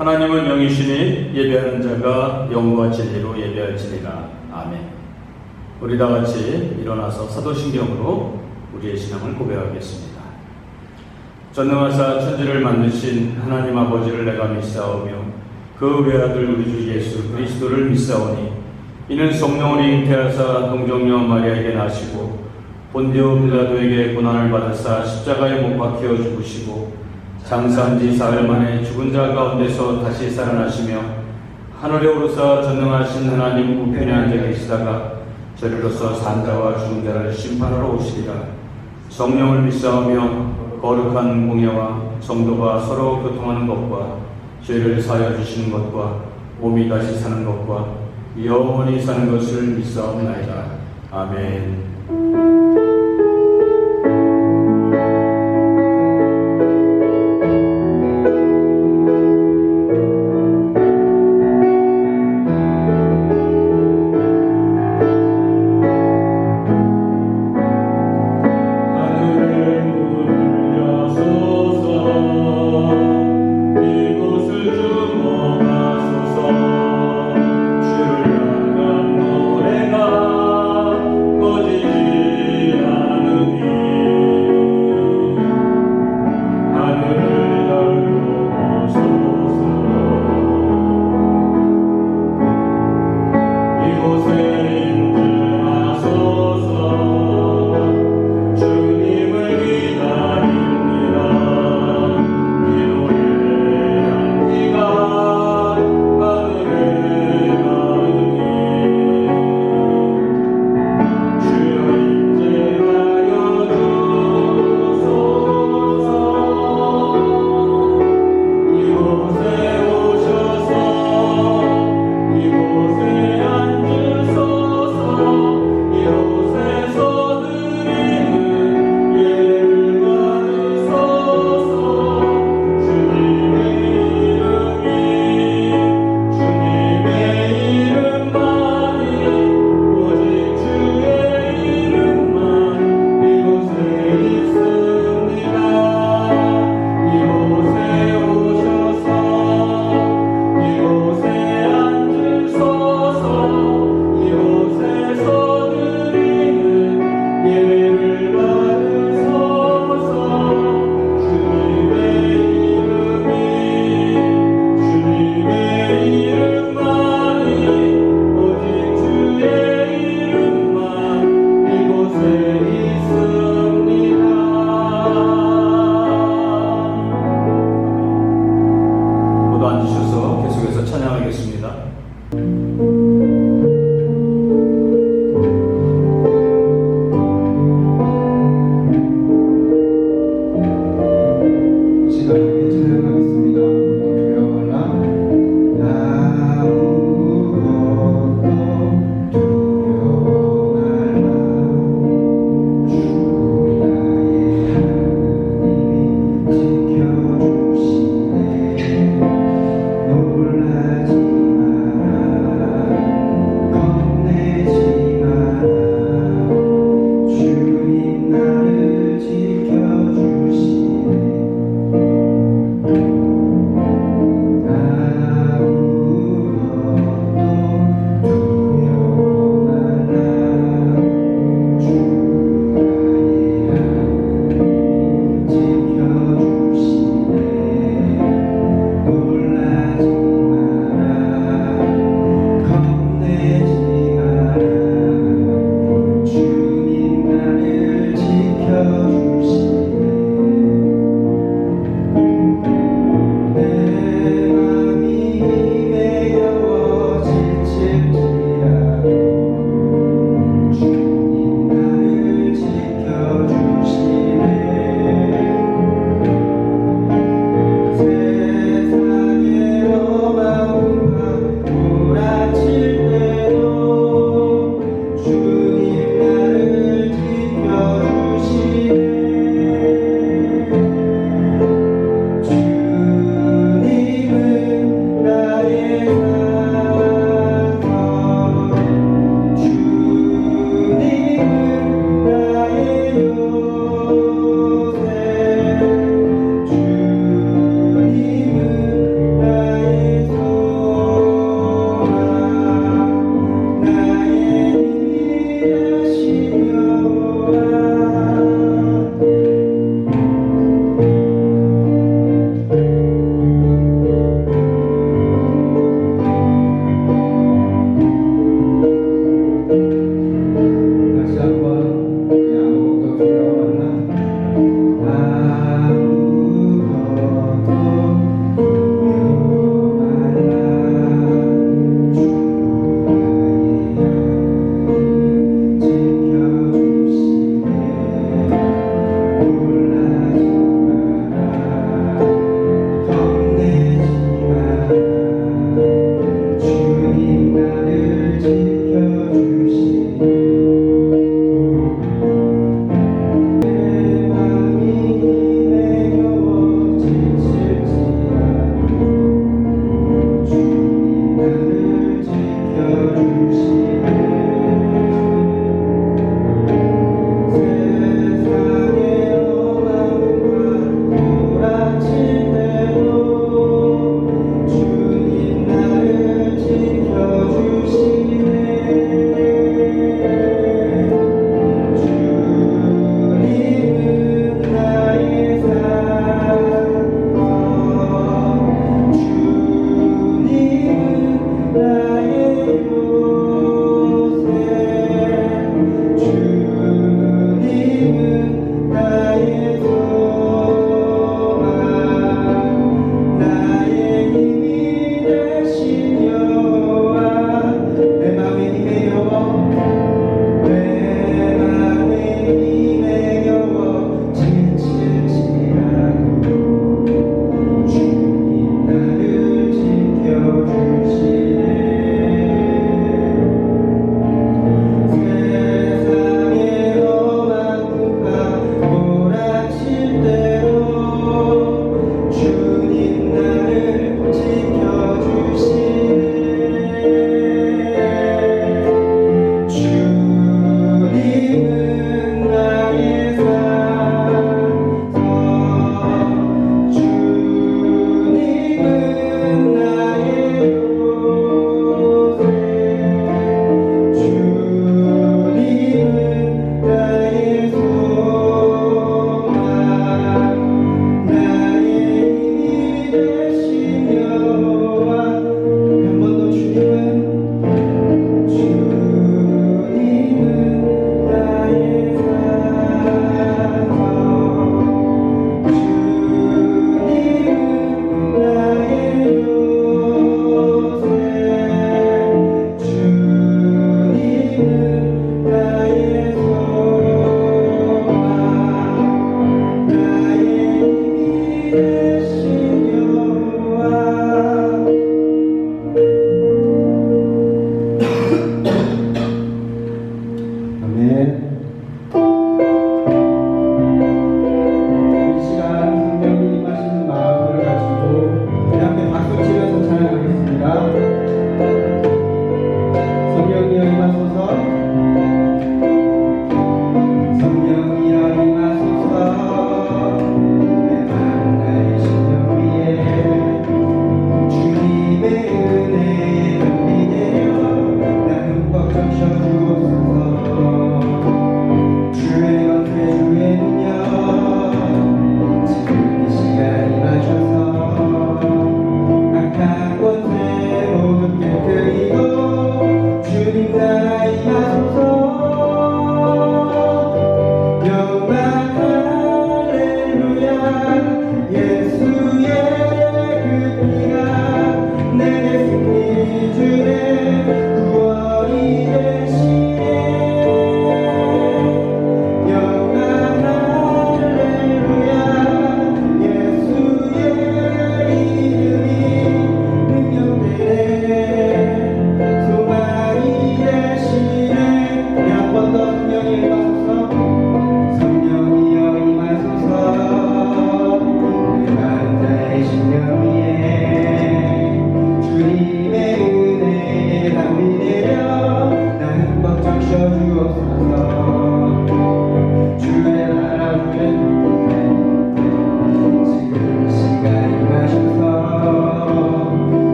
하나님은 영이시니 예배하는 자가 영과 진리로 예배할지니라. 아멘. 우리 다 같이 일어나서 사도신경으로 우리의 신앙을 고백하겠습니다. 전능하사 천지를 만드신 하나님 아버지를 내가 믿사오며 그 외아들 우리 주 예수 그리스도를 믿사오니 이는 성령을 잉태하사 동정녀 마리아에게 나시고 본디오 빌라도에게 고난을 받으사 십자가에 못 박혀 죽으시고 장사한 지 사흘 만에 죽은 자 가운데서 다시 살아나시며 하늘에 오르사 전능하신 하나님 우편에 앉아 계시다가 저리로서 산 자와 죽은 자를 심판하러 오시리라. 성령을 믿사오며 거룩한 공예와 성도가 서로 교통하는 것과 죄를 사하여 주시는 것과 몸이 다시 사는 것과 영원히 사는 것을 믿사옵나이다. 아멘. 이곳에 앉으소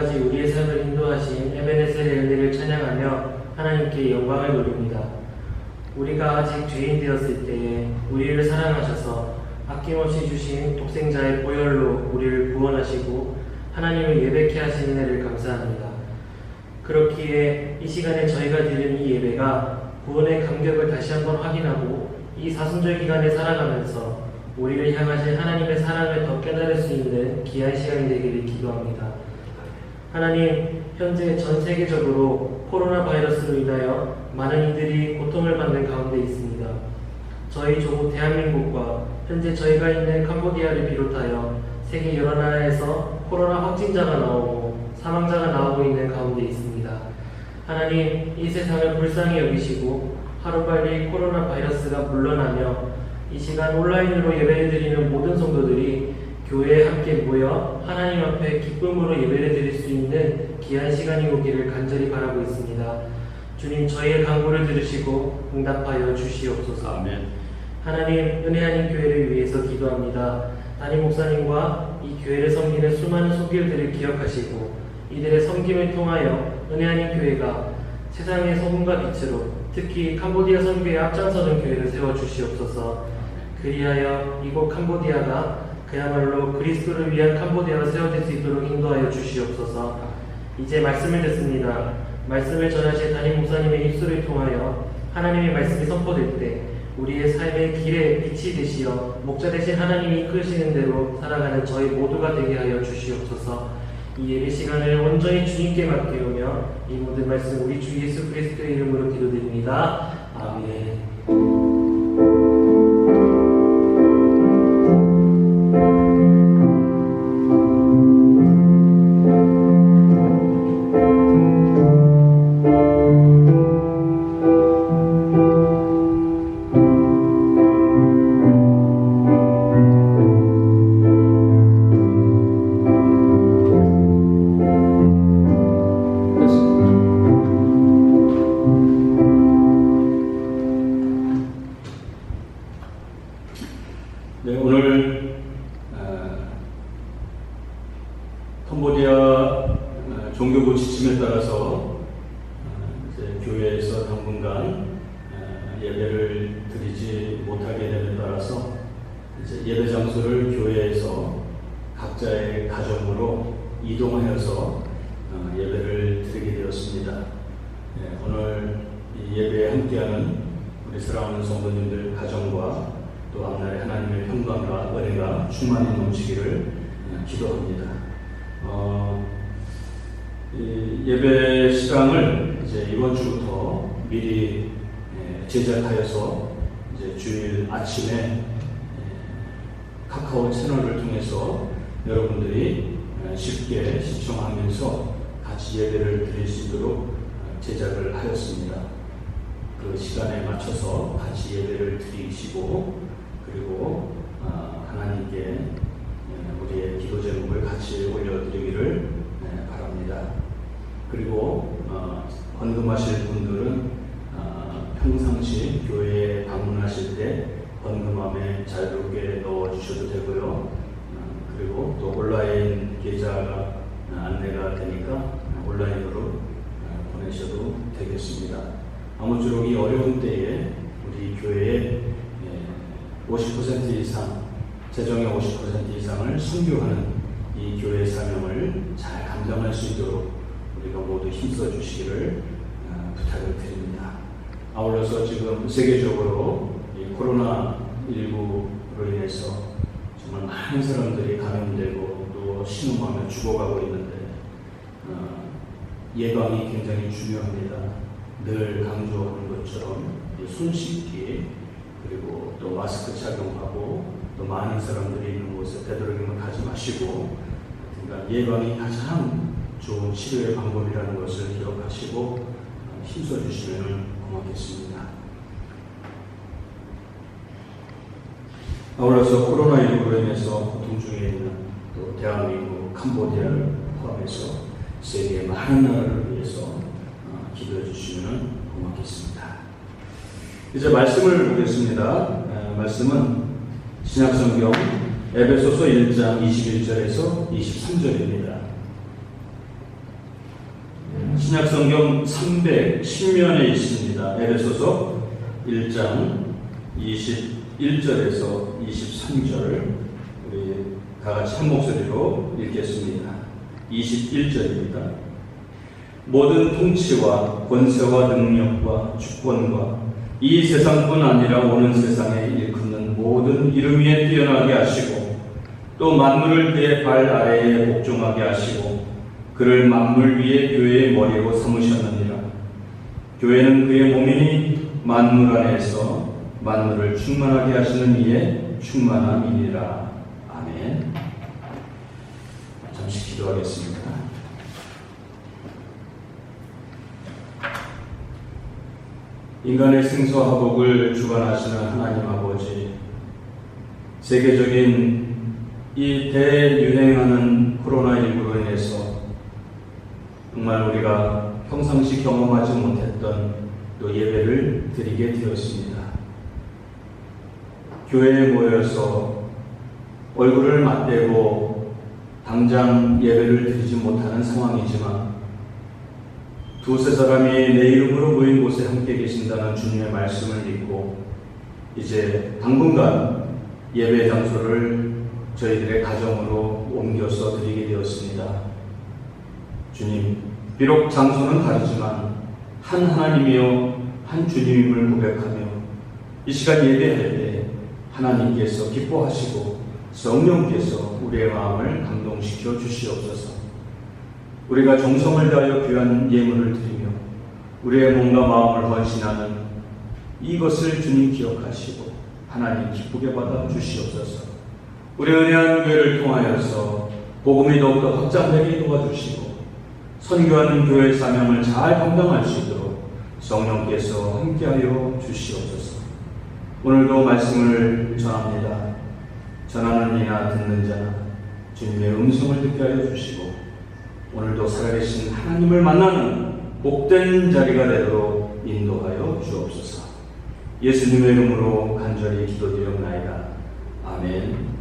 지금까지 우리의 삶을 인도하신 에베네셀의 은혜를 찬양하며 하나님께 영광을 돌립니다. 우리가 아직 죄인 되었을 때에 우리를 사랑하셔서 아낌없이 주신 독생자의 보혈로 우리를 구원하시고 하나님을 예배케 하신 은혜를 감사합니다. 그렇기에 이 시간에 저희가 드리는 이 예배가 구원의 감격을 다시 한번 확인하고 이 사순절 기간에 살아가면서 우리를 향하신 하나님의 사랑을 더 깨달을 수 있는 귀한 시간이 되기를 기도합니다. 하나님, 현재 전 세계적으로 코로나 바이러스로 인하여 많은 이들이 고통을 받는 가운데 있습니다. 저희 조국 대한민국과 현재 저희가 있는 캄보디아를 비롯하여 세계 여러 나라에서 코로나 확진자가 나오고 사망자가 나오고 있는 가운데 있습니다. 하나님, 이 세상을 불쌍히 여기시고 하루빨리 코로나 바이러스가 물러나며 이 시간 온라인으로 예배를 드리는 모든 성도들이 교회에 함께 모여 하나님 앞에 기쁨으로 예배를 드릴 수 있는 귀한 시간이 오기를 간절히 바라고 있습니다. 주님, 저희의 간구를 들으시고 응답하여 주시옵소서. 아멘. 하나님, 은혜하는 교회를 위해서 기도합니다. 담임 목사님과 이 교회를 섬기는 수많은 손길들을 기억하시고 이들의 섬김을 통하여 은혜하는 교회가 세상의 소금과 빛으로 특히 캄보디아 선교에 앞장서는 교회를 세워주시옵소서. 그리하여 이곳 캄보디아가 그야말로 그리스도를 위한 캄보디아가 세워질 수 있도록 인도하여 주시옵소서. 이제 말씀을 듣습니다. 말씀을 전하실 담임 목사님의 입술을 통하여 하나님의 말씀이 선포될 때 우리의 삶의 길에 빛이 되시어 목자 되신 하나님이 이끄시는 대로 살아가는 저희 모두가 되게 하여 주시옵소서. 이 예배 시간을 온전히 주님께 맡기오며 이 모든 말씀 우리 주 예수 그리스도의 이름으로 기도드립니다. 아멘. 네, 오늘 캄보디아 종교부 지침에 따라서 이제 교회에서 당분간 예배를 드리지 못하게 됨에 따라서 이제 예배 장소를 교회에서 각자의 가정으로 이동하여서 예배를 드리게 되었습니다. 네, 오늘 이 예배에 함께하는 우리 사랑하는 성도님들 가정과 또 앞날에 하나님의 평강과 은혜가 충만히 넘치기를 기도합니다. 이 예배 시간을 이제 이번 주부터 미리 제작하여서 이제 주일 아침에 카카오 채널을 통해서 여러분들이 쉽게 시청하면서 같이 예배를 드릴 수 있도록 제작을 하였습니다. 그 시간에 맞춰서 같이 예배를 드리시고 그리고 하나님께 우리의 기도 제목을 같이 올려드리기를 바랍니다. 그리고 헌금하실 분들은 평상시 교회에 방문하실 때 헌금함에 자유롭게 넣어주셔도 되고요. 그리고 또 온라인 계좌가 안내가 되니까 온라인으로 보내셔도 되겠습니다. 아무쪼록 이 어려운 때에 우리 교회에 50% 이상, 재정의 50% 이상을 선교하는 이 교회 사명을 잘 감당할 수 있도록 우리가 모두 힘써 주시기를 부탁을 드립니다. 아울러서 지금 세계적으로 이 코로나19로 인해서 정말 많은 사람들이 감염되고 또 신음하며 죽어가고 있는데 예방이 굉장히 중요합니다. 늘 강조하는 것처럼 손 씻기 그리고 또 마스크 착용하고 또 많은 사람들이 있는 곳에 되도록이면 가지 마시고 그러니까 예방이 가장 좋은 치료의 방법이라는 것을 기억하시고 힘써 주시면 고맙겠습니다. 아울러서 코로나19로 인해서 고통 중에 있는 또 대한민국, 캄보디아를 포함해서 세계의 많은 나라를 위해서 기도해 주시면 고맙겠습니다. 이제 말씀을 보겠습니다. 말씀은 신약성경 에베소서 1장 21절에서 23절입니다. 신약성경 310면에 있습니다. 에베소서 1장 21절에서 23절 우리 다같이 한 목소리로 읽겠습니다. 21절입니다. 모든 통치와 권세와 능력과 주권과 이 세상뿐 아니라 오는 세상에 일컫는 모든 이름 위에 뛰어나게 하시고 또 만물을 그의 발 아래에 복종하게 하시고 그를 만물 위에 교회의 머리로 삼으셨느니라. 교회는 그의 몸이니 만물 안에서 만물을 충만하게 하시는 이의 충만함이니라. 아멘. 잠시 기도하겠습니다. 인간의 생사화복을 주관하시는 하나님 아버지, 세계적인 이 대유행하는 코로나19로 인해서 정말 우리가 평상시 경험하지 못했던 또 예배를 드리게 되었습니다. 교회에 모여서 얼굴을 맞대고 당장 예배를 드리지 못하는 상황이지만 두세 사람이 내 이름으로 모인 곳에 함께 계신다는 주님의 말씀을 믿고 이제 당분간 예배 장소를 저희들의 가정으로 옮겨서 드리게 되었습니다. 주님, 비록 장소는 다르지만 한 하나님이요 한 주님임을 고백하며 이 시간 예배할 때 하나님께서 기뻐하시고 성령께서 우리의 마음을 감동시켜 주시옵소서. 우리가 정성을 다하여 귀한 예물을 드리며 우리의 몸과 마음을 헌신하는 이것을 주님 기억하시고 하나님 기쁘게 받아 주시옵소서. 우리 은혜한 교회를 통하여서 복음이 더욱더 확장되게 도와주시고 선교하는 교회의 사명을 잘 감당할 수 있도록 성령께서 함께하여 주시옵소서. 오늘도 말씀을 전합니다. 전하는 이나 듣는 자나 주님의 음성을 듣게 하여 주시고 오늘도 살아계신 하나님을 만나는 복된 자리가 되도록 인도하여 주옵소서. 예수님의 이름으로 간절히 기도드리옵나이다. 아멘.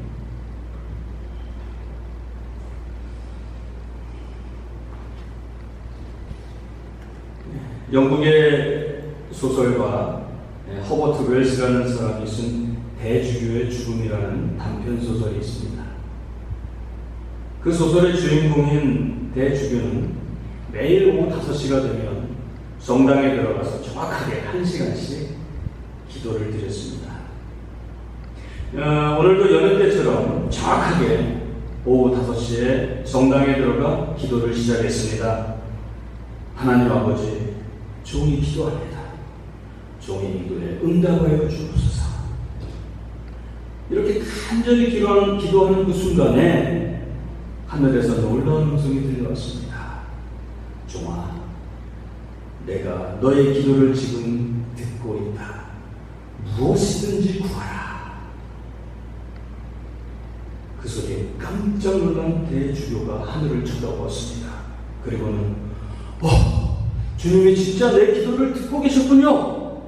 영국의 소설가 허버트 웰스라는 사람이 쓴 대주교의 죽음이라는 단편 소설이 있습니다. 그 소설의 주인공인 대주교는 매일 오후 5시가 되면 성당에 들어가서 정확하게 1시간씩 기도를 드렸습니다. 오늘도 여느 때처럼 정확하게 오후 5시에 성당에 들어가 기도를 시작했습니다. 하나님 아버지, 종이 기도합니다. 종이 기도에 응답하여 주옵소서. 이렇게 간절히 기도하는 그 순간에 하늘에서 놀라운 음성이 들려왔습니다. 종아, 내가 너의 기도를 지금 듣고 있다. 무엇이든지 구하라. 그 소리에 깜짝 놀란 대주교가 하늘을 쳐다보았습니다. 그리고는 주님이 진짜 내 기도를 듣고 계셨군요.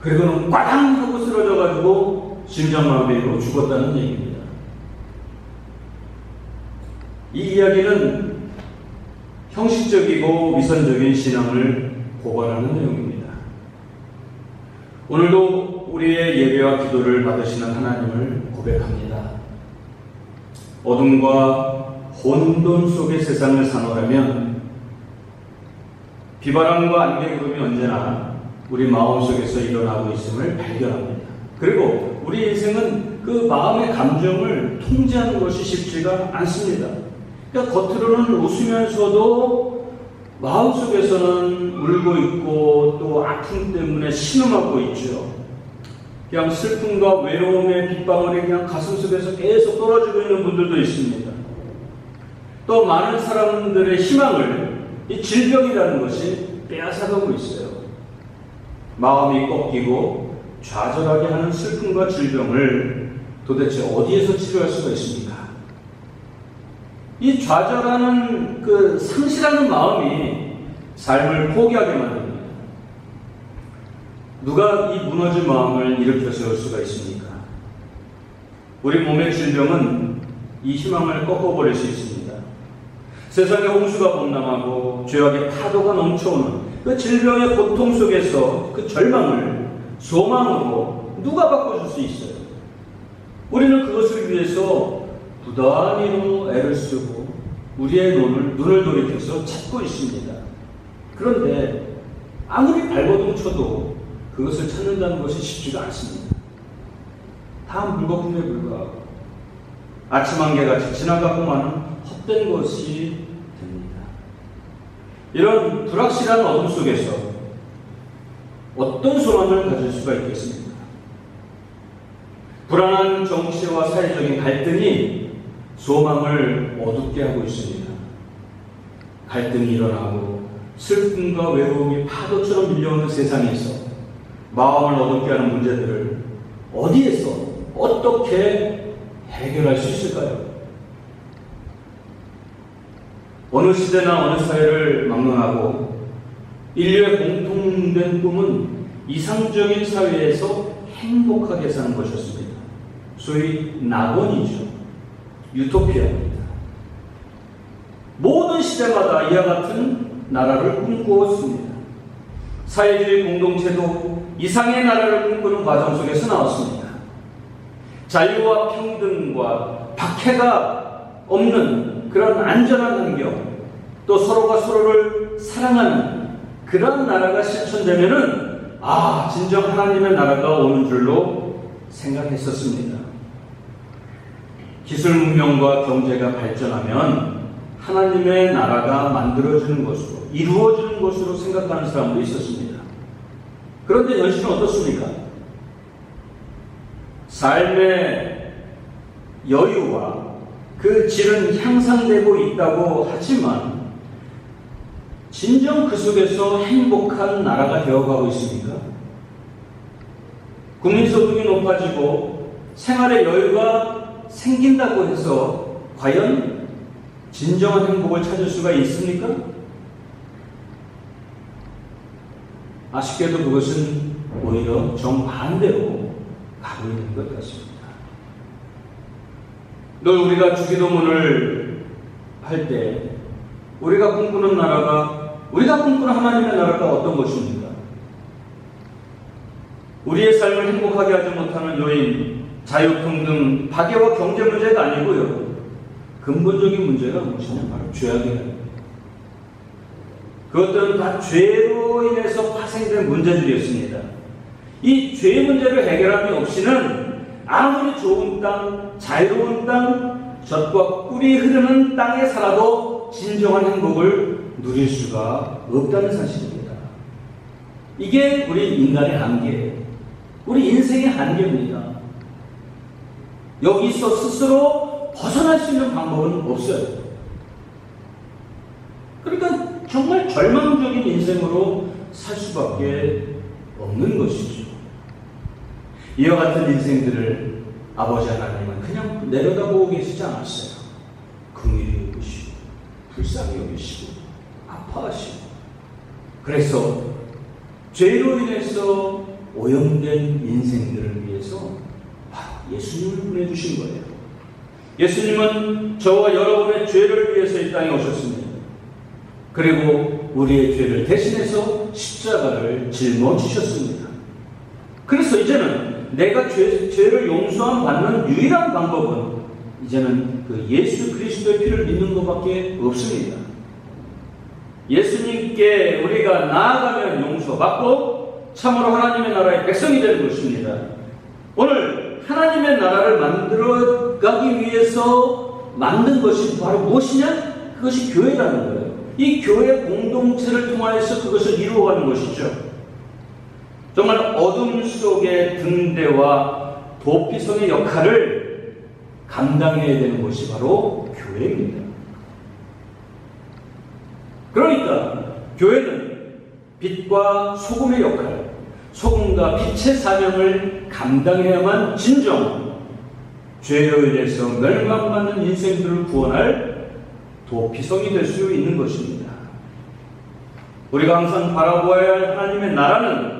그리고는 꽝 하고 쓰러져가지고 심장마비로 죽었다는 얘기입니다. 이 이야기는 형식적이고 위선적인 신앙을 고발하는 내용입니다. 오늘도 우리의 예배와 기도를 받으시는 하나님을 고백합니다. 어둠과 혼돈 속의 세상을 사노라면 비바람과 안개구름이 언제나 우리 마음속에서 일어나고 있음을 발견합니다. 그리고 우리 인생은 그 마음의 감정을 통제하는 것이 쉽지가 않습니다. 그러니까 겉으로는 웃으면서도 마음속에서는 울고 있고 또 아픔 때문에 신음하고 있죠. 그냥 슬픔과 외로움의 빗방울이 그냥 가슴속에서 계속 떨어지고 있는 분들도 있습니다. 또 많은 사람들의 희망을 이 질병이라는 것이 빼앗아가고 있어요. 마음이 꺾이고 좌절하게 하는 슬픔과 질병을 도대체 어디에서 치료할 수가 있습니까? 이 좌절하는 그 상실하는 마음이 삶을 포기하게 만듭니다. 누가 이 무너진 마음을 일으켜 세울 수가 있습니까? 우리 몸의 질병은 이 희망을 꺾어버릴 수 있습니다. 세상의 홍수가 범람하고 죄악의 파도가 넘쳐오는 그 질병의 고통 속에서 그 절망을 소망으로 누가 바꿔줄 수 있어요? 우리는 그것을 위해서 부단히로 애를 쓰고 우리의 눈을 돌이켜서 찾고 있습니다. 그런데 아무리 발버둥 쳐도 그것을 찾는다는 것이 쉽지가 않습니다. 다 물거품에 불과하고 아침 안개같이 지나가고 마는 헛된 것이 됩니다. 이런 불확실한 어둠 속에서 어떤 소망을 가질 수가 있겠습니까? 불안한 정치와 사회적인 갈등이 소망을 어둡게 하고 있습니다. 갈등이 일어나고 슬픔과 외로움이 파도처럼 밀려오는 세상에서 마음을 어둡게 하는 문제들을 어디에서 어떻게 해결할 수 있을까요? 어느 시대나 어느 사회를 막론하고 인류의 공통된 꿈은 이상적인 사회에서 행복하게 사는 것이었습니다. 소위 낙원이죠. 유토피아입니다. 모든 시대마다 이와 같은 나라를 꿈꾸었습니다. 사회주의 공동체도 이상의 나라를 꿈꾸는 과정 속에서 나왔습니다. 자유와 평등과 박해가 없는 그런 안전한 환경, 또 서로가 서로를 사랑하는 그런 나라가 실천되면은 진정 하나님의 나라가 오는 줄로 생각했었습니다. 기술 문명과 경제가 발전하면 하나님의 나라가 만들어지는 것으로, 이루어지는 것으로 생각하는 사람도 있었습니다. 그런데 현실은 어떻습니까? 삶의 여유와 그 질은 향상되고 있다고 하지만 진정 그 속에서 행복한 나라가 되어가고 있습니까? 국민소득이 높아지고 생활의 여유가 생긴다고 해서 과연 진정한 행복을 찾을 수가 있습니까? 아쉽게도 그것은 오히려 정반대로 가고 있는 것 같습니다. 늘 우리가 주기도문을 할 때 우리가 꿈꾸는 하나님의 나라가 어떤 것입니까? 우리의 삶을 행복하게 하지 못하는 요인, 자유평등, 박애와 경제 문제가 아니고요. 근본적인 문제가 무엇이냐? 바로 죄악이에요. 그것들은 다 죄로 인해서 파생된 문제들이었습니다. 이 죄 문제를 해결함이 없이는 아무리 좋은 땅, 자유로운 땅, 젖과 꿀이 흐르는 땅에 살아도 진정한 행복을 누릴 수가 없다는 사실입니다. 이게 우리 인간의 한계예요. 우리 인생의 한계입니다. 여기서 스스로 벗어날 수 있는 방법은 없어요. 그러니까 정말 절망적인 인생으로 살 수밖에 없는 것이죠. 이와 같은 인생들을 아버지 하나님은 그냥 내려다보고 계시지 않았어요. 긍휼히 여기시고 불쌍히 여기시고 아파하시고, 그래서 죄로 인해서 오염된 인생들을 위해서 예수님을 보내주신 거예요. 예수님은 저와 여러분의 죄를 위해서 이 땅에 오셨습니다. 그리고 우리의 죄를 대신해서 십자가를 짊어지셨습니다. 그래서 이제는 내가 죄를 용서함 받는 유일한 방법은 이제는 그 예수 그리스도의 피를 믿는 것밖에 없습니다. 예수님께 우리가 나아가면 용서받고 참으로 하나님의 나라의 백성이 되는 것입니다. 오늘 하나님의 나라를 만들어가기 위해서 만든 것이 바로 무엇이냐? 그것이 교회라는 거예요. 이 교회 공동체를 통하여서 그것을 이루어가는 것이죠. 정말 어둠 속의 등대와 도피성의 역할을 감당해야 되는 것이 바로 교회입니다. 그러니까 교회는 빛과 소금의 역할, 소금과 빛의 사명을 감당해야만 진정 죄로 인해서 멸망받는 인생들을 구원할 도피성이 될 수 있는 것입니다. 우리가 항상 바라보아야 할 하나님의 나라는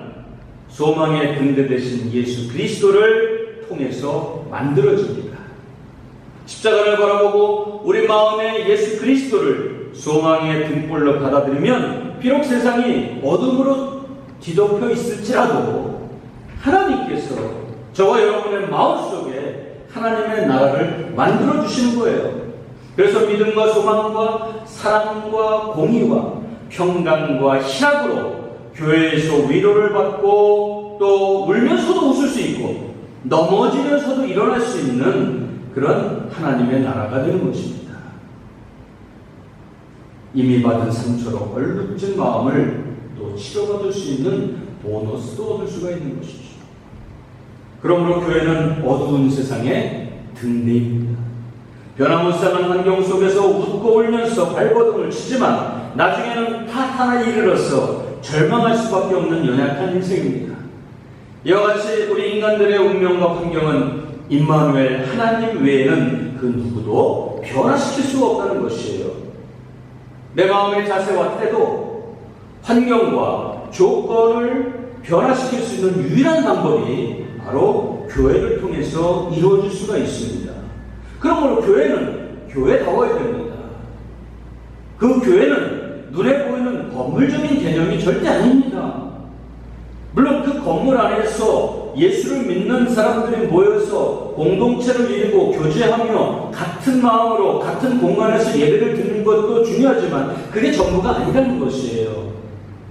소망의 근대 되신 예수 그리스도를 통해서 만들어집니다. 십자가를 바라보고 우리 마음에 예수 그리스도를 소망의 등불로 받아들이면 비록 세상이 어둠으로 뒤덮여 있을지라도 하나님께서 저와 여러분의 마음속에 하나님의 나라를 만들어 주시는 거예요. 그래서 믿음과 소망과 사랑과 공의와 평강과 희락으로 교회에서 위로를 받고 또 울면서도 웃을 수 있고 넘어지면서도 일어날 수 있는 그런 하나님의 나라가 되는 것입니다. 이미 받은 상처로 얼룩진 마음을 또 치료받을 수 있는 보너스도 얻을 수가 있는 것이죠. 그러므로 교회는 어두운 세상의 등대입니다. 변화무쌍한 환경 속에서 웃고 울면서 발버둥을 치지만 나중에는 파탄에 이르러서 절망할 수밖에 없는 연약한 인생입니다. 이와 같이 우리 인간들의 운명과 환경은 임마누엘 하나님 외에는 그 누구도 변화시킬 수가 없다는 것이에요. 내 마음의 자세와 태도, 환경과 조건을 변화시킬 수 있는 유일한 방법이 바로 교회를 통해서 이루어질 수가 있습니다. 그러므로 교회는 교회다워야 됩니다. 그 교회는 눈에 보이는 건물적인 개념이 절대 아닙니다. 물론 그 건물 안에서 예수를 믿는 사람들이 모여서 공동체를 이루고 교제하며 같은 마음으로 같은 공간에서 예배를 드리는 것도 중요하지만 그게 전부가 아니라는 것이에요.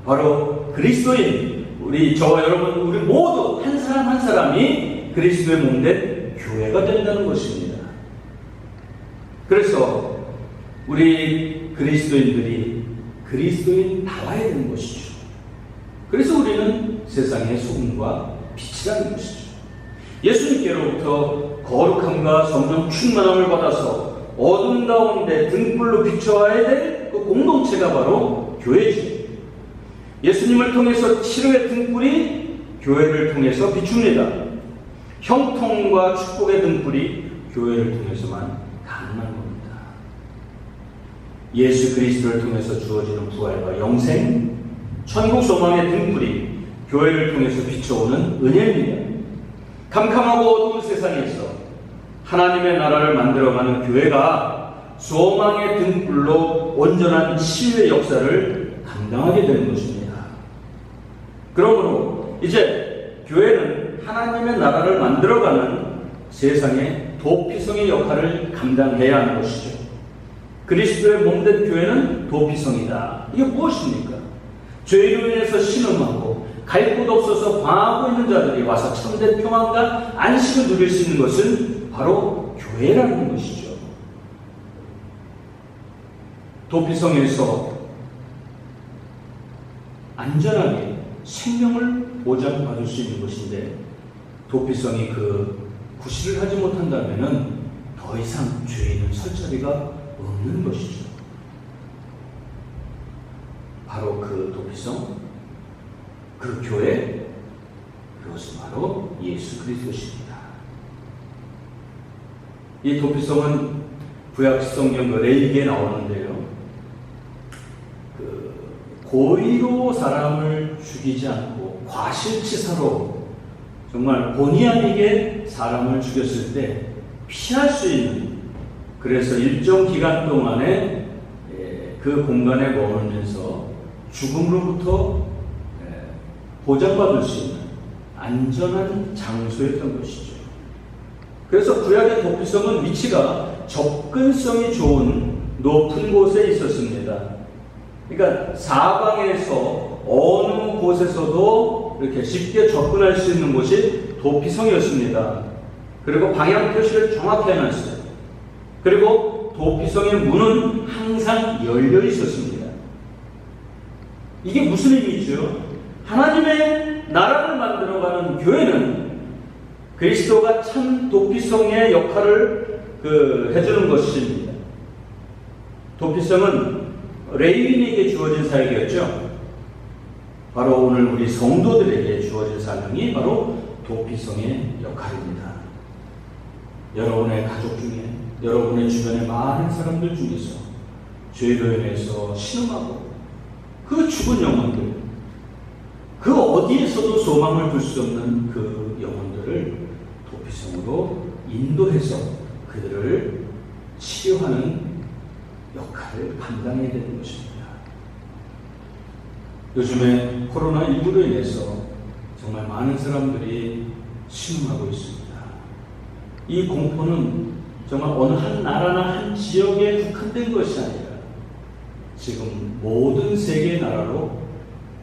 바로 그리스도인 저와 여러분 우리 모두 한 사람 한 사람이 그리스도의 몸된 교회가 된다는 것입니다. 그래서 우리 그리스도인들이 그리스도인다워야 되는 것이죠. 그래서 우리는 세상의 소금과 빛이라는 것이죠. 예수님께로부터 거룩함과 성령 충만함을 받아서 어둠 가운데 등불로 비춰야 될 그 공동체가 바로 교회죠. 예수님을 통해서 치료의 등불이 교회를 통해서 비춥니다. 형통과 축복의 등불이 교회를 통해서만 가능한 겁니다. 예수 그리스도를 통해서 주어지는 부활과 영생, 천국 소망의 등불이 교회를 통해서 비춰오는 은혜입니다. 캄캄하고 어두운 세상에서 하나님의 나라를 만들어가는 교회가 소망의 등불로 온전한 치유의 역사를 감당하게 되는 것입니다. 그러므로 이제 교회는 하나님의 나라를 만들어가는 세상의 도피성의 역할을 감당해야 하는 것이죠. 그리스도의 몸된 교회는 도피성이다. 이게 무엇입니까? 죄로 인해서 신음하고 갈 곳 없어서 방황하고 있는 자들이 와서 참된 평안과 안식을 누릴 수 있는 것은 바로 교회라는 것이죠. 도피성에서 안전하게 생명을 보장받을 수 있는 것인데 도피성이 그 구실을 하지 못한다면 더 이상 죄인은 설 자리가 없는 것이죠. 바로 그 도피성, 그 교회, 그것은 바로 예수 그리스도십니다. 이 도피성은 구약 성경 그 레위기에 나오는데요. 고의로 사람을 죽이지 않고 과실치사로 정말 본의 아니게 사람을 죽였을 때 피할 수 있는, 그래서 일정 기간 동안에 그 공간에 머물면서 죽음으로부터 보장받을 수 있는 안전한 장소였던 것이죠. 그래서 구약의 도피성은 위치가 접근성이 좋은 높은 곳에 있었습니다. 그러니까 사방에서 어느 곳에서도 이렇게 쉽게 접근할 수 있는 곳이 도피성이었습니다. 그리고 방향 표시를 정확히 해놨어요. 그리고 도피성의 문은 항상 열려 있었습니다. 이게 무슨 의미죠? 하나님의 나라를 만들어가는 교회는 그리스도가 참 도피성의 역할을 해주는 것입니다. 도피성은 레위인에게 주어진 사역이었죠. 바로 오늘 우리 성도들에게 주어진 사명이 바로 도피성의 역할입니다. 여러분의 가족 중에, 여러분의 주변의 많은 사람들 중에서 죄로 인해서 신음하고 그 죽은 영혼들, 그 어디에서도 소망을 둘 수 없는 그 영혼들을 도피성으로 인도해서 그들을 치료하는 역할을 감당해야 되는 것입니다. 요즘에 코로나19로 인해서 정말 많은 사람들이 신음하고 있습니다. 이 공포는 정말 어느 한 나라나 한 지역에 국한된 것이 아니라 지금 모든 세계 나라로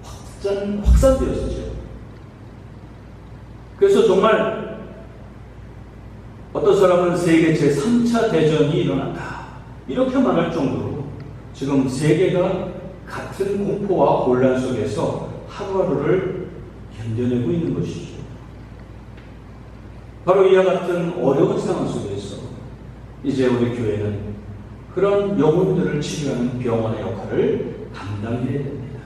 확산되었죠. 그래서 정말 어떤 사람은 세계 제3차 대전이 일어났다, 이렇게 말할 정도로 지금 세계가 같은 공포와 혼란 속에서 하루하루를 견뎌내고 있는 것이죠. 바로 이와 같은 어려운 상황 속에서 이제 우리 교회는 그런 영혼들을 치료하는 병원의 역할을 감당해야 됩니다.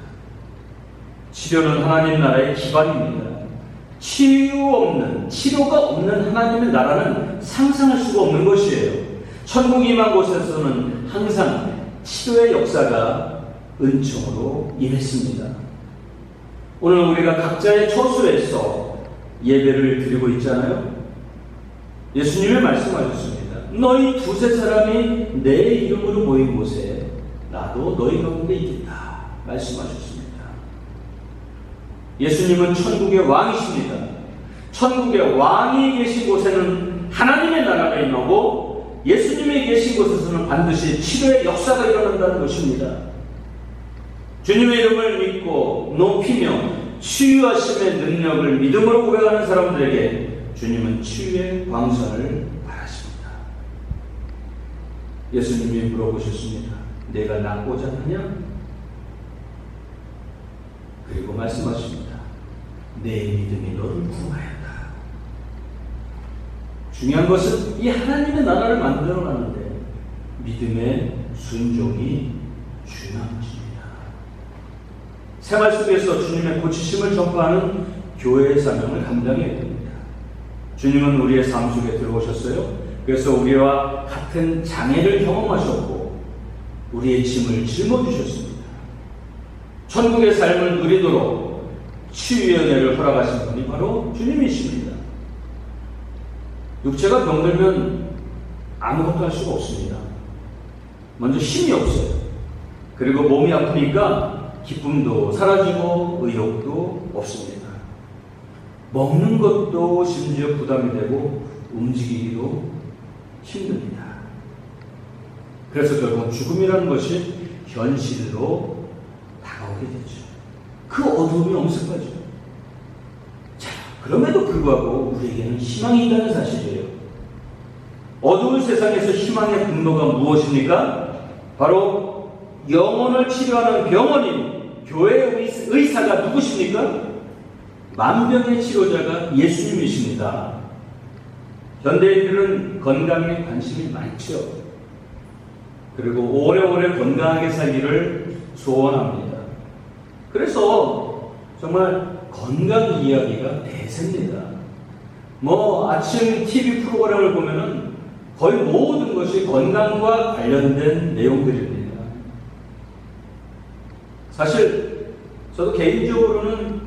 치료는 하나님 나라의 기반입니다. 치료가 없는 하나님의 나라는 상상할 수가 없는 것이에요. 천국이 임한 곳에서는 항상 치료의 역사가 은총으로 임했습니다. 오늘 우리가 각자의 처소에서 예배를 드리고 있잖아요. 예수님이 말씀하셨습니다. 너희 두세 사람이 내 이름으로 모인 곳에 나도 너희 가운데 있겠다 말씀하셨습니다. 예수님은 천국의 왕이십니다. 천국의 왕이 계신 곳에는 하나님의 나라가 임하고 예수님이 계신 곳에서는 반드시 치료의 역사가 일어난다는 것입니다. 주님의 이름을 믿고 높이며 치유하심의 능력을 믿음으로 고백하는 사람들에게 주님은 치유의 광선을 바라십니다. 예수님이 물어보셨습니다. 내가 낫고자 하냐? 그리고 말씀하십니다. 내 믿음이 너를 구하였다. 중요한 것은 이 하나님의 나라를 만들어가는데 믿음의 순종이 중요한 것입니다. 생활 속에서 주님의 고치심을 전파하는 교회의 사명을 감당해야 됩니다. 주님은 우리의 삶 속에 들어오셨어요. 그래서 우리와 같은 장애를 경험하셨고 우리의 짐을 짊어주셨습니다. 천국의 삶을 누리도록 치유의 은혜를 허락하신 분이 바로 주님이십니다. 육체가 병들면 아무것도 할 수가 없습니다. 먼저 힘이 없어요. 그리고 몸이 아프니까 기쁨도 사라지고 의욕도 없습니다. 먹는 것도 심지어 부담이 되고 움직이기도 힘듭니다. 그래서 결국 죽음이라는 것이 현실로 다가오게 되죠. 그 어두움이 엄습하죠. 자, 그럼에도 불구하고 우리에게는 희망이 있다는 사실이에요. 어두운 세상에서 희망의 분노가 무엇입니까? 바로 영혼을 치료하는 병원인 교회의 의사가 누구십니까? 만병의 치료자가 예수님이십니다. 현대인들은 건강에 관심이 많죠. 그리고 오래오래 건강하게 살기를 소원합니다. 그래서 정말 건강 이야기가 대세입니다. 아침 TV 프로그램을 보면은 거의 모든 것이 건강과 관련된 내용들입니다. 사실 저도 개인적으로는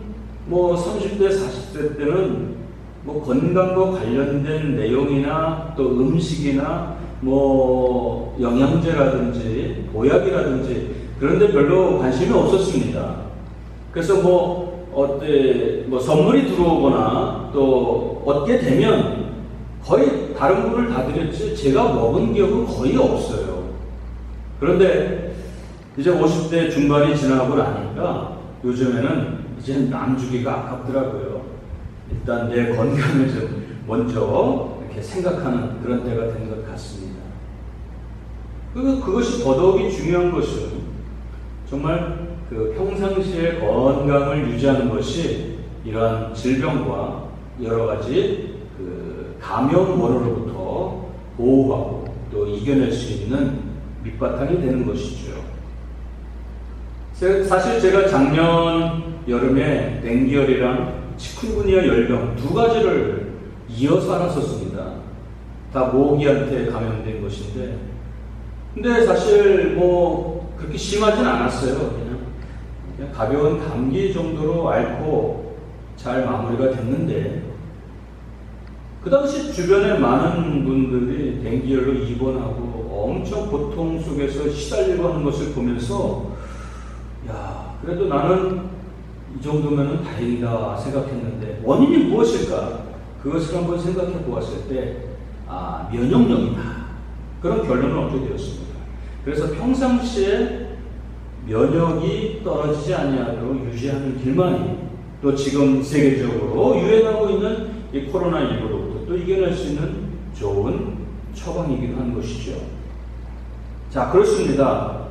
30대, 40대 때는 건강과 관련된 내용이나 또 음식이나 영양제라든지 보약이라든지 그런 데 별로 관심이 없었습니다. 그래서 선물이 들어오거나 또 얻게 되면 거의 다른 분을 다 드렸지 제가 먹은 기억은 거의 없어요. 그런데 이제 50대 중반이 지나고 나니까 요즘에는 이제 남주기가 아깝더라고요. 일단 내 건강을 좀 먼저 이렇게 생각하는 그런 때가 된 것 같습니다. 그것이 더더욱이 중요한 것은 정말 평상시에 건강을 유지하는 것이 이러한 질병과 여러 가지 감염원으로부터 보호하고 또 이겨낼 수 있는 밑바탕이 되는 것이죠. 사실 제가 작년 여름에 댕기열이랑 치쿤구니아 열병 두 가지를 이어서 알았었습니다. 다 모기한테 감염된 것인데, 근데 사실 그렇게 심하진 않았어요. 그냥 가벼운 감기 정도로 앓고 잘 마무리가 됐는데, 그 당시 주변에 많은 분들이 댕기열로 입원하고 엄청 고통 속에서 시달리고 하는 것을 보면서 야, 그래도 나는 이 정도면 다행이다 생각했는데 원인이 무엇일까? 그것을 한번 생각해 보았을 때 면역력이다. 그런 결론을 얻게 되었습니다. 그래서 평상시에 면역이 떨어지지 아니하도록 유지하는 길만이 또 지금 세계적으로 유행하고 있는 이 코로나19로부터 또 이겨낼 수 있는 좋은 처방이기도 한 것이죠. 자, 그렇습니다.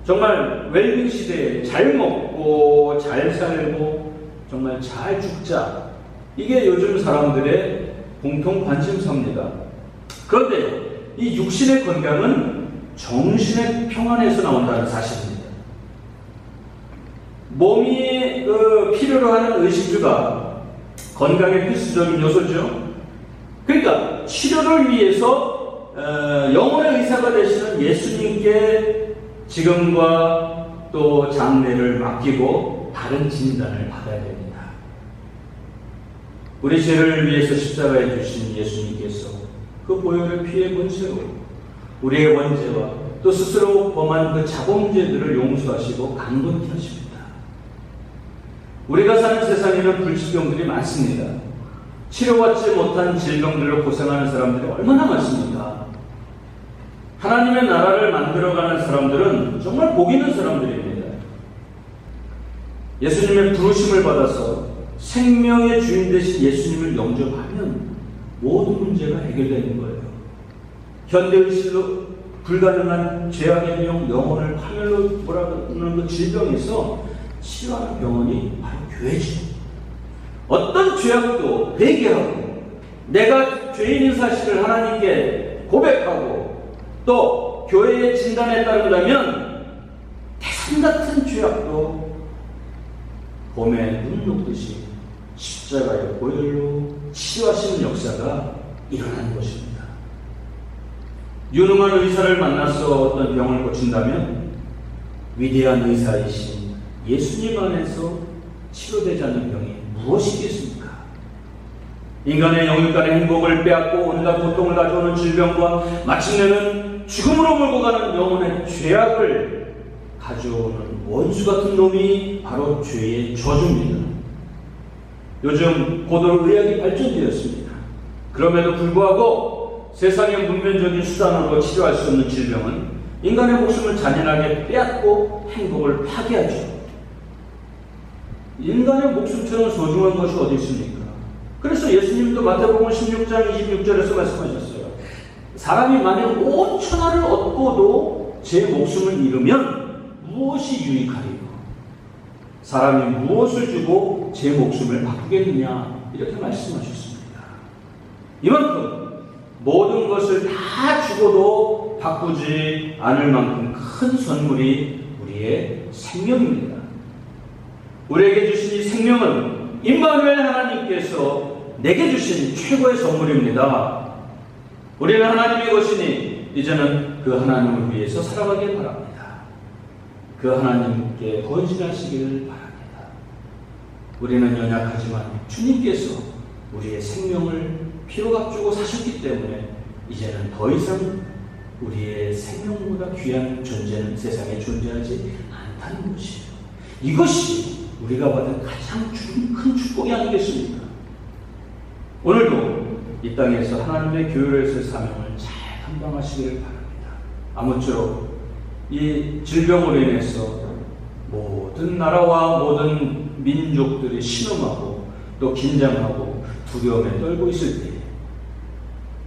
정말 웰빙 시대에 잘 먹고 잘 살고 정말 잘 죽자, 이게 요즘 사람들의 공통 관심사입니다. 그런데 이 육신의 건강은 정신의 평안에서 나온다는 사실입니다. 몸이 필요로 하는 의식주가 건강의 필수적인 요소죠. 그러니까 치료를 위해서 영혼의 의사가 되시는 예수님께 지금과 또 장래를 맡기고 다른 진단을 받아야 됩니다. 우리 죄를 위해서 십자가에 주신 예수님께서 그 보혈의 피의 권세로 우리의 원죄와 또 스스로 범한 그 자범죄들을 용서하시고 강건케 하십니다. 우리가 사는 세상에는 불치병들이 많습니다. 치료받지 못한 질병들로 고생하는 사람들이 얼마나 많습니까? 하나님의 나라를 만들어가는 사람들은 정말 복 있는 사람들입니다. 예수님의 부르심을 받아서 생명의 주인 되신 예수님을 영접하면 모든 문제가 해결되는 거예요. 현대의식으로 불가능한 죄악의 병, 영혼을 파멸로 몰아가는 그 질병에서 치료하는 병원이 바로 교회죠. 어떤 죄악도 회개하고 내가 죄인인 사실을 하나님께 고백하고 또 교회의 진단에 따른다면 태산 같은 죄악도 봄에 눈 녹듯이 십자가의 보혈로 치유하시는 역사가 일어나는 것입니다. 유능한 의사를 만나서 어떤 병을 고친다면 위대한 의사이신 예수님 안에서 치료되지 않는 병이 무엇이겠습니까? 인간의 영육간의 행복을 빼앗고 온갖 고통을 가져오는 질병과 마침내는 죽음으로 몰고 가는 영혼의 죄악을 가져오는 원수 같은 놈이 바로 죄의 저주입니다. 요즘 고도로 의학이 발전되었습니다. 그럼에도 불구하고 세상의 문면적인 수단으로 치료할 수 없는 질병은 인간의 목숨을 잔인하게 빼앗고 행복을 파괴하죠. 인간의 목숨처럼 소중한 것이 어디 있습니까? 그래서 예수님도 마태복음 16장 26절에서 말씀하셨어요. 사람이 만약 온 천하를 얻고도 제 목숨을 잃으면 무엇이 유익하리요? 사람이 무엇을 주고 제 목숨을 바꾸겠느냐? 이렇게 말씀하셨습니다. 이만큼 모든 것을 다 주고도 바꾸지 않을 만큼 큰 선물이 우리의 생명입니다. 우리에게 주신 이 생명은 임마누엘 하나님께서 내게 주신 최고의 선물입니다. 우리는 하나님의 것이니 이제는 그 하나님을 위해서 살아가길 바랍니다. 그 하나님께 헌신하시기를 바랍니다. 우리는 연약하지만 주님께서 우리의 생명을 피로 값주고 사셨기 때문에 이제는 더 이상 우리의 생명보다 귀한 존재는 세상에 존재하지 않다는 것이에요. 이것이 우리가 받은 가장 큰 축복이 아니겠습니까? 오늘도 이 땅에서 하나님의 교회로서의 사명을 잘 감당하시기를 바랍니다. 아무쪼록 이 질병으로 인해서 모든 나라와 모든 민족들이 신음하고 또 긴장하고 두려움에 떨고 있을 때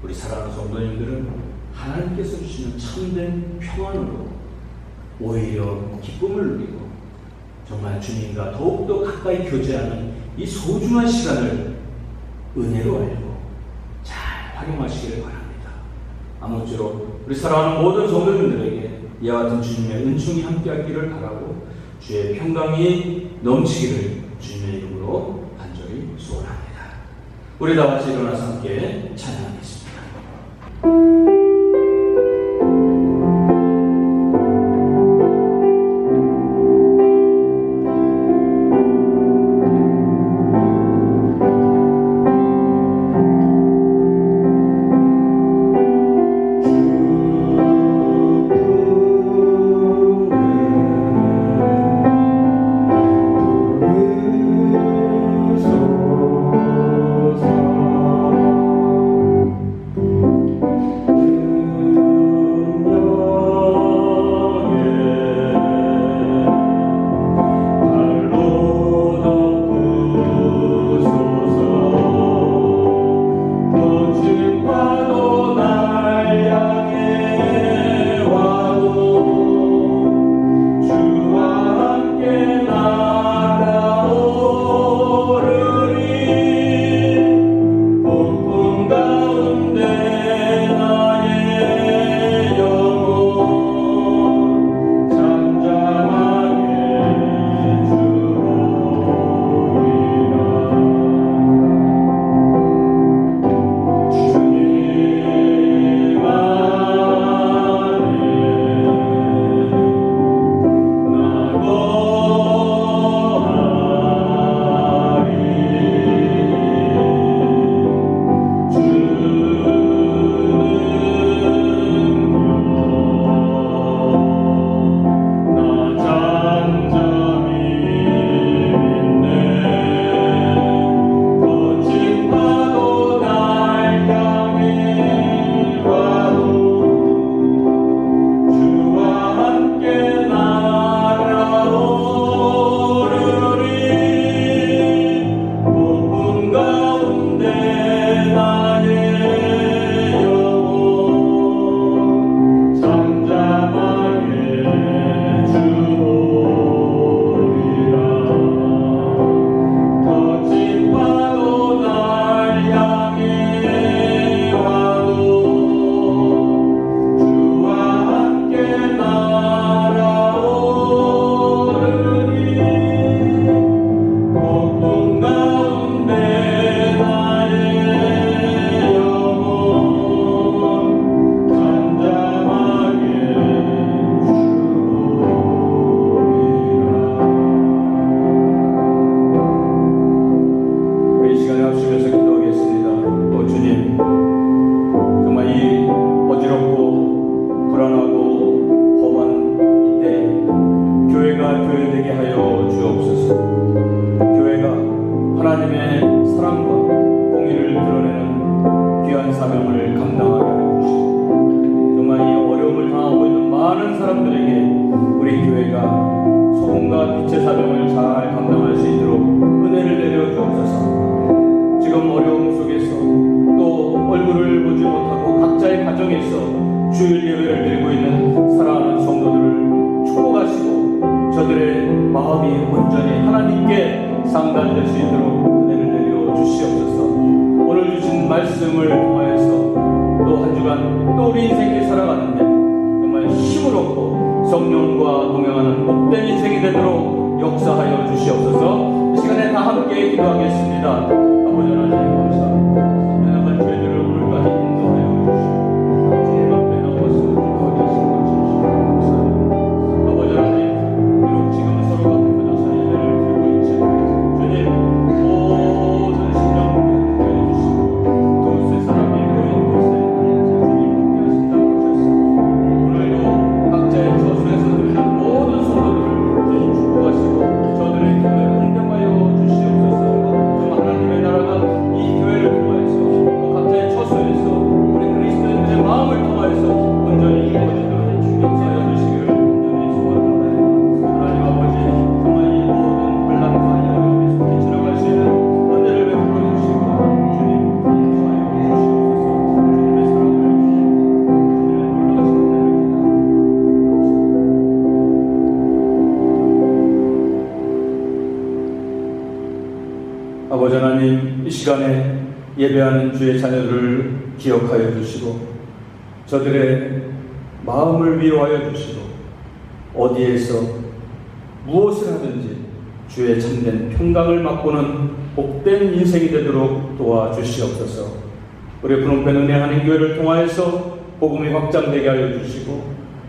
우리 사랑하는 성도님들은 하나님께서 주시는 참된 평안으로 오히려 기쁨을 누리고 정말 주님과 더욱더 가까이 교제하는 이 소중한 시간을 은혜로 알고 잘 활용하시기를 바랍니다. 아무쪼록 우리 사랑하는 모든 성도님들에게 이와 같은 주님의 은총이 함께하기를 바라고 주의 평강이 넘치기를 주님의 이름으로 간절히 소원합니다. 우리 다 같이 일어나서 함께 찬양하겠습니다. 되게 하여 주옵소서. 교회가 하나님의 사랑과 공의를 드러내는 귀한 사명을 감당하게 하여 주시고, 정말 이 어려움을 당하고 있는 많은 사람들에게 우리 교회가 소금과 빛의 사명을 잘 감당할 수 있도록 은혜를 내려 주옵소서. 지금 어려움 속에서 또 얼굴을 보지 못하고 각자의 가정에서 주일 예배를 드리고 있는 사랑하는 성도들을 축복하시고 저들의 마음이 온전히 하나님께 상달될 수 있도록 은혜를 내려 주시옵소서. 오늘 주신 말씀을 통하여서 또 한 주간 또 우리 인생이 살아가는데 정말 힘을 얻고 성령과 동행하는 복된 인생이 되도록 역사하여 주시옵소서. 이 시간에 다 함께 기도하겠습니다. 아버지 하나님 감사합니다. 연약한 죄들을 오늘까지 인도하여 주시고 주님 앞에 나와서 거룩하게 하신 것 주시고 감사합니다. 아버지 하나님, 비록 지금 서로가 불편해서 예배를 드리고 있지만 주님 모든 심령을 회복해 주시고 또 세상에 모인 곳에 주님 함께 하신다고 하셨습니다. 오늘도 각자의 저수에서 드리는 모든 성도들을 주님 축복하시고 저들의 교회 공경하여 주시옵소서. 정말 하나님의 나라가 이 교회를 통하여서 또 각자의 처소에서 우리 그리스도인들의 마음을 통하여서 온전히 이루어지도록 역사하여 주시기를 온전히 소원합니다. 하나님 아버지, 정말 이 모든 환난과 어려움이 속히 지나갈 수 있는 은혜를 베풀어 주시고 주님 인도하여 주시옵소서. 주님의 사랑을 주님의 놀라우신 은혜를 아버지 하나님, 이 시간에 예배하는 주의 자녀들을 기억하여 주시고 저들의 마음을 위로하여 주시고 어디에서 무엇을 하든지 주의 참된 평강을 맛보는 복된 인생이 되도록 도와주시옵소서. 우리 프놈펜 은혜 한인교회를 통하여서 복음이 확장되게 하여 주시고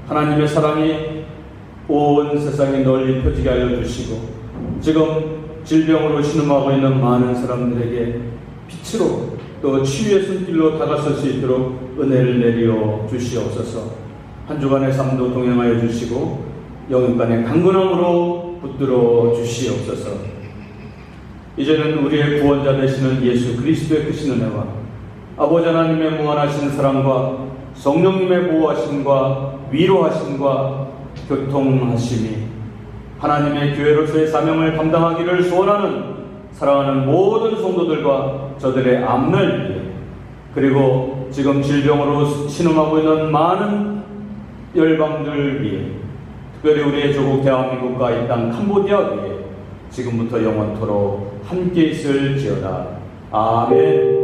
하나님의 사랑이 온 세상에 널리 펴지게 하여 주시고 지금 질병으로 신음하고 있는 많은 사람들에게 빛으로 또 치유의 손길로 다가설 수 있도록 은혜를 내려 주시옵소서. 한 주간의 삶도 동행하여 주시고 영육간의 강건함으로 붙들어 주시옵소서. 이제는 우리의 구원자 되시는 예수 그리스도의 크신 은혜와 아버지 하나님의 무한하신 사랑과 성령님의 보호하심과 위로하심과 교통하심이 하나님의 교회로서의 사명을 감당하기를 소원하는 사랑하는 모든 성도들과 저들의 암을 위해 그리고 지금 질병으로 신음하고 있는 많은 열방들 위해 특별히 우리의 조국 대한민국과 이 땅 캄보디아 위해 지금부터 영원토록 함께 있을지어다. 아멘.